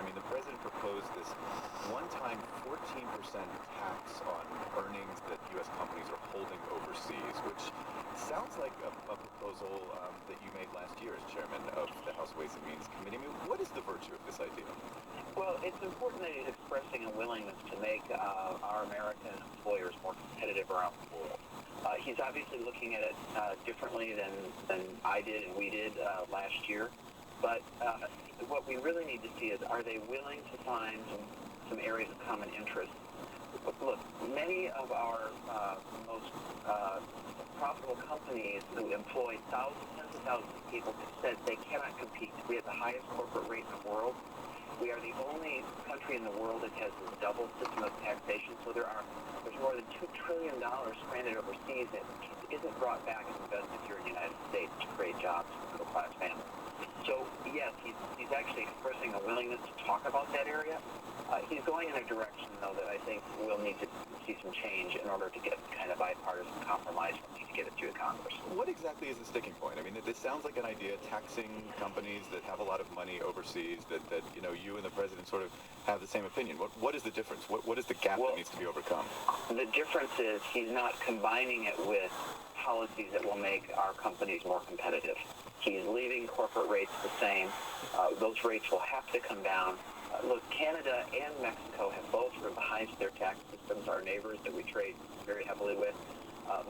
I mean, the president proposed this one-time 14% tax on earnings that U.S. companies are holding overseas, which sounds like a proposal that you made last year as chairman of the House Ways and Means Committee. I mean, what is the virtue of this idea? Well, it's important that he's expressing a willingness to make our American employers more competitive around the world. He's obviously looking at it differently than I did and we did last year. But what we really need to see is, are they willing to find some areas of common interest? Look, many of our most profitable companies who employ tens of thousands of people have said they cannot compete. We have the highest corporate rate in the world. We are the only country in the world that has this double system of taxation. So there's more than $2 trillion stranded overseas that isn't brought back and invested here in the United States to create jobs for middle-class families. So, yes, he's actually expressing a willingness to talk about that area. He's going in a direction, though, that I think we'll need to see some change in order to get kind of bipartisan compromise. We'll need to get it through Congress. What exactly is the sticking point? I mean, this sounds like an idea, taxing companies that have a lot of money overseas, that you and the president sort of have the same opinion. What is the difference? What is the gap that needs to be overcome? The difference is he's not combining it with policies that will make our companies more competitive. He's leaving corporate rates the same. Those rates will have to come down. Look, Canada and Mexico have both revised their tax systems, our neighbors that we trade very heavily with.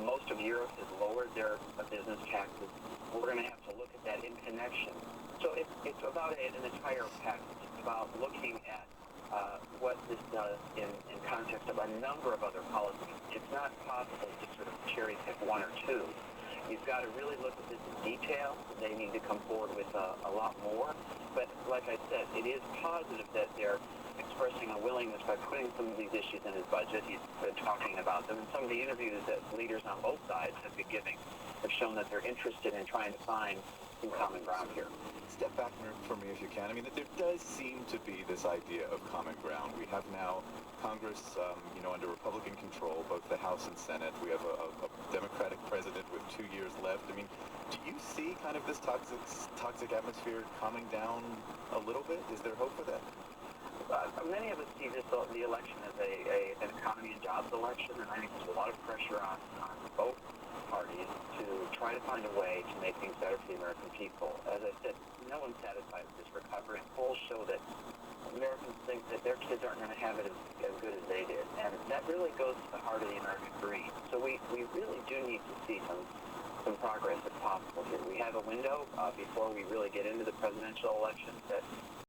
Most of Europe has lowered their business taxes. We're going to have to look at that in connection. So it's about an entire package. It's about looking at what this does in context of a number of other policies. It's not possible to sort of cherry pick one or two. You've got to really look at this in detail. They need to come forward with a lot more. But like I said, it is positive that they're expressing a willingness by putting some of these issues in his budget. He's been talking about them. And some of the interviews that leaders on both sides have been giving have shown that they're interested in trying to find some common ground here. Step back for me if you can. I mean, there does seem to be this idea of common ground. We have now Congress, under Republican control, both the House and Senate. We have a Democratic president with 2 years left. I mean, do you see kind of this toxic atmosphere calming down a little bit? Is there hope for that? Many of us see the election as an economy and jobs election, and I think there's a lot of pressure on both parties to try to find a way to make things better for the American people. As I said, no one's satisfied with this recovery, and polls show that Americans think that their kids aren't going to have it as good as they did, and that really goes to the heart of the American dream. So we really do need to see some progress if possible here. We have a window before we really get into the presidential election that